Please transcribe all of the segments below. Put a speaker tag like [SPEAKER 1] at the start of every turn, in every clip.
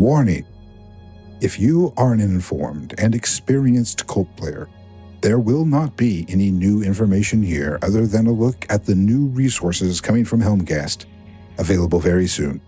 [SPEAKER 1] Warning! If you are an informed and experienced cult player, there will not be any new information here other than a look at the new resources coming from Helmgast, available very soon.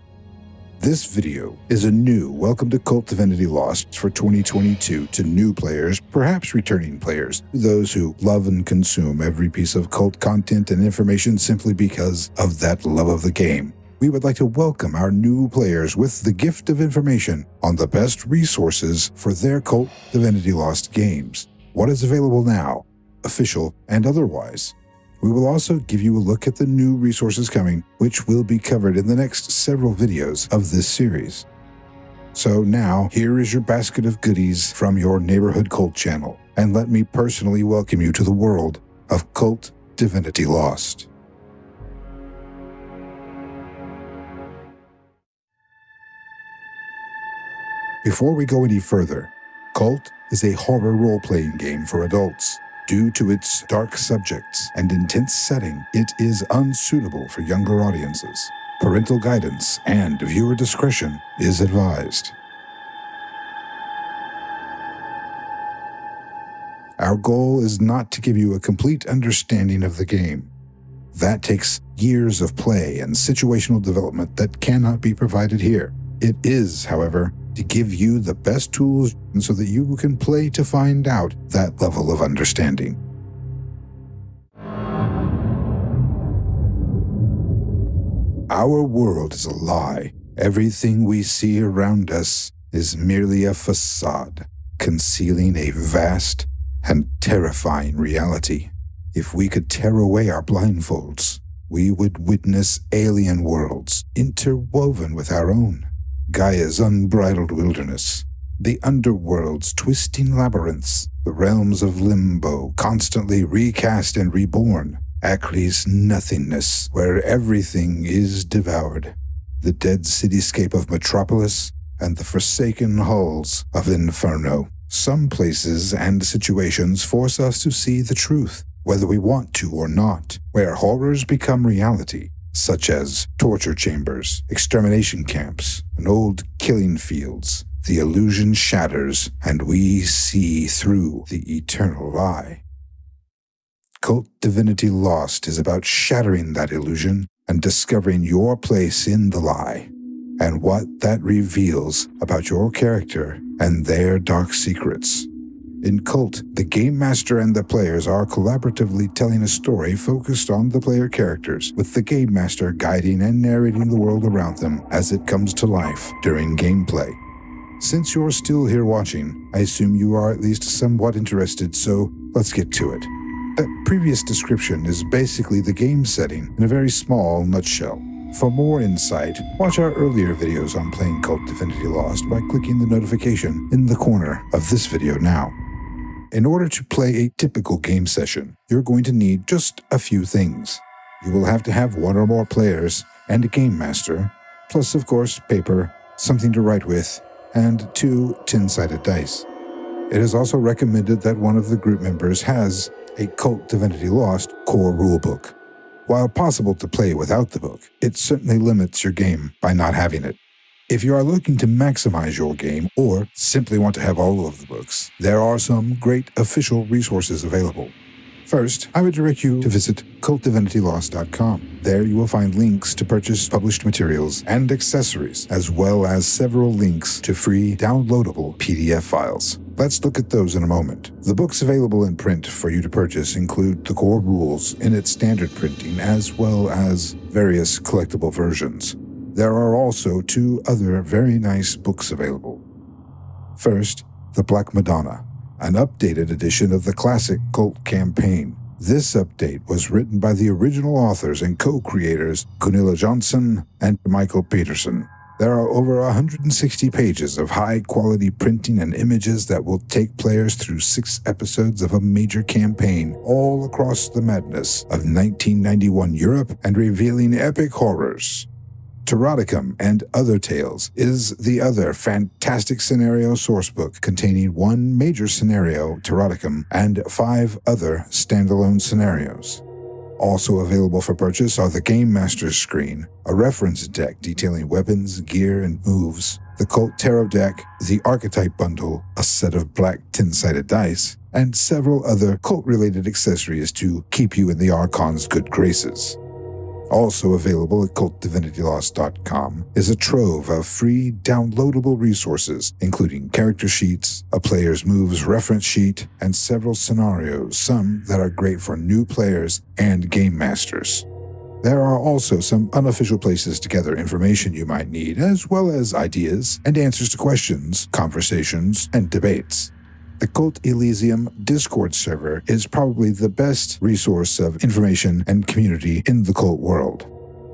[SPEAKER 1] This video is a new Welcome to KULT Divinity Lost for 2022 to new players, perhaps returning players, those who love and consume every piece of KULT content and information simply because of that love of the game. We would like to welcome our new players with the gift of information on the best resources for their KULT Divinity Lost games. What is available now, official and otherwise. We will also give you a look at the new resources coming, which will be covered in the next several videos of this series. So now, here is your basket of goodies from your neighborhood KULT channel, and let me personally welcome you to the world of KULT Divinity Lost. Before we go any further, KULT is a horror role-playing game for adults. Due to its dark subjects and intense setting, it is unsuitable for younger audiences. Parental guidance and viewer discretion is advised. Our goal is not to give you a complete understanding of the game. That takes years of play and situational development that cannot be provided here. It is, however, to give you the best tools so that you can play to find out that level of understanding. Our world is a lie. Everything we see around us is merely a facade, concealing a vast and terrifying reality. If we could tear away our blindfolds, we would witness alien worlds interwoven with our own. Gaia's unbridled wilderness, the underworld's twisting labyrinths, the realms of limbo constantly recast and reborn, Acre's nothingness where everything is devoured, the dead cityscape of Metropolis, and the forsaken hulls of Inferno. Some places and situations force us to see the truth, whether we want to or not, where horrors become reality, such as torture chambers, extermination camps, and old killing fields. The illusion shatters, and we see through the eternal lie. KULT Divinity Lost is about shattering that illusion and discovering your place in the lie, and what that reveals about your character and their dark secrets. In KULT, the Game Master and the players are collaboratively telling a story focused on the player characters, with the Game Master guiding and narrating the world around them as it comes to life during gameplay. Since you're still here watching, I assume you are at least somewhat interested, so let's get to it. That previous description is basically the game setting in a very small nutshell. For more insight, watch our earlier videos on playing KULT Divinity Lost by clicking the notification in the corner of this video now. In order to play a typical game session, you're going to need just a few things. You will have to have one or more players and a game master, plus of course paper, something to write with, and 2 10-sided dice. It is also recommended that one of the group members has a KULT Divinity Lost core rulebook. While possible to play without the book, it certainly limits your game by not having it. If you are looking to maximize your game or simply want to have all of the books, there are some great official resources available. First, I would direct you to visit KULTDivinityLost.com. There you will find links to purchase published materials and accessories, as well as several links to free downloadable PDF files. Let's look at those in a moment. The books available in print for you to purchase include the core rules in its standard printing, as well as various collectible versions. There are also 2 other very nice books available. First, The Black Madonna, an updated edition of the classic KULT campaign. This update was written by the original authors and co-creators Gunilla Johnson and Michael Peterson. There are over 160 pages of high-quality printing and images that will take players through 6 episodes of a major campaign all across the madness of 1991 Europe and revealing epic horrors. Teroticum and Other Tales is the other fantastic scenario sourcebook containing 1 major scenario, Teroticum, and 5 other standalone scenarios. Also available for purchase are the Game Master's Screen, a reference deck detailing weapons, gear, and moves, the KULT Tarot deck, the Archetype Bundle, a set of black 10-sided dice, and several other KULT-related accessories to keep you in the Archon's good graces. Also available at KULTDivinityLost.com is a trove of free downloadable resources, including character sheets, a player's moves reference sheet, and several scenarios, some that are great for new players and game masters. There are also some unofficial places to gather information you might need, as well as ideas and answers to questions, conversations, and debates. The KULT Elysium Discord server is probably the best resource of information and community in the KULT world.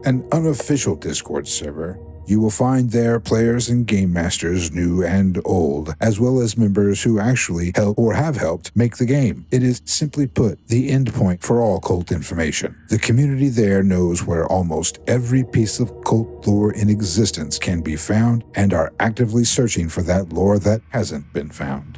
[SPEAKER 1] An unofficial Discord server, you will find there players and game masters, new and old, as well as members who actually help or have helped make the game. It is, simply put, the endpoint for all KULT information. The community there knows where almost every piece of KULT lore in existence can be found and are actively searching for that lore that hasn't been found.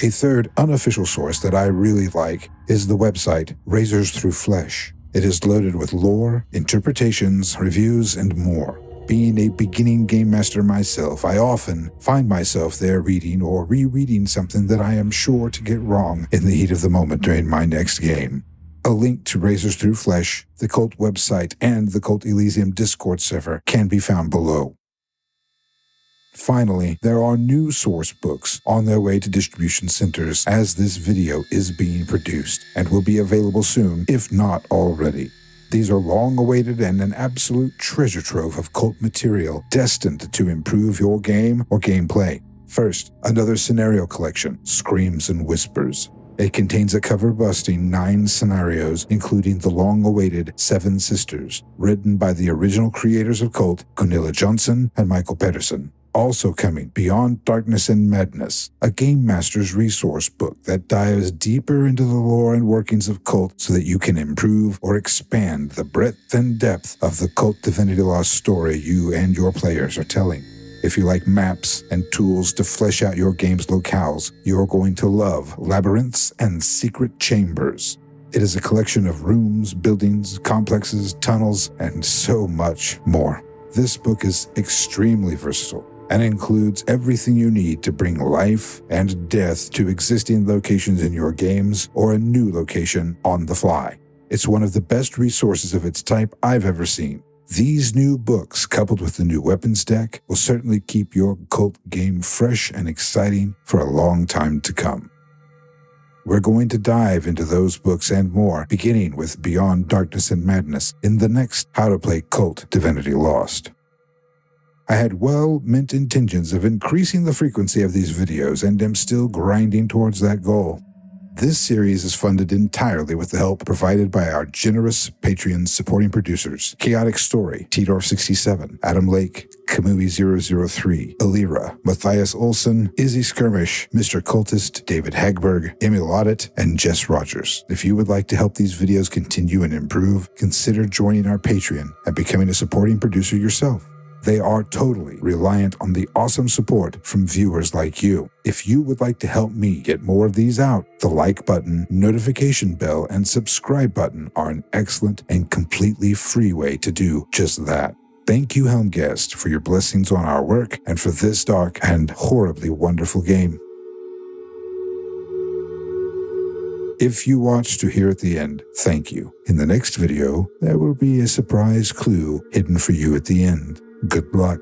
[SPEAKER 1] A third unofficial source that I really like is the website Razors Through Flesh. It is loaded with lore, interpretations, reviews, and more. Being a beginning game master myself, I often find myself there reading or rereading something that I am sure to get wrong in the heat of the moment during my next game. A link to Razors Through Flesh, the KULT website, and the KULT Elysium Discord server can be found below. Finally, there are new source books on their way to distribution centers as this video is being produced and will be available soon, if not already. These are long-awaited and an absolute treasure trove of KULT material destined to improve your game or gameplay. First, another scenario collection, Screams and Whispers. It contains a cover-busting 9 scenarios, including the long-awaited 7 Sisters, written by the original creators of KULT, Gunilla Johnson and Michael Pedersen. Also coming, Beyond Darkness and Madness, a Game Master's resource book that dives deeper into the lore and workings of KULT so that you can improve or expand the breadth and depth of the KULT Divinity Lost story you and your players are telling. If you like maps and tools to flesh out your game's locales, you're going to love Labyrinths and Secret Chambers. It is a collection of rooms, buildings, complexes, tunnels, and so much more. This book is extremely versatile and includes everything you need to bring life and death to existing locations in your games or a new location on the fly. It's one of the best resources of its type I've ever seen. These new books, coupled with the new weapons deck, will certainly keep your KULT game fresh and exciting for a long time to come. We're going to dive into those books and more, beginning with Beyond Darkness and Madness in the next How to Play KULT Divinity Lost. I had well-meant intentions of increasing the frequency of these videos and am still grinding towards that goal. This series is funded entirely with the help provided by our generous Patreon supporting producers, Chaotic Story, T-Dorf67, Adam Lake, Kamui003, Alira, Matthias Olson, Izzy Skirmish, Mr. Cultist, David Hagberg, Emil Audit, and Jess Rogers. If you would like to help these videos continue and improve, consider joining our Patreon and becoming a supporting producer yourself. They are totally reliant on the awesome support from viewers like you. If you would like to help me get more of these out, the like button, notification bell, and subscribe button are an excellent and completely free way to do just that. Thank you, Helmguest, for your blessings on our work and for this dark and horribly wonderful game. If you watched to here at the end, thank you. In the next video, there will be a surprise clue hidden for you at the end. Good luck.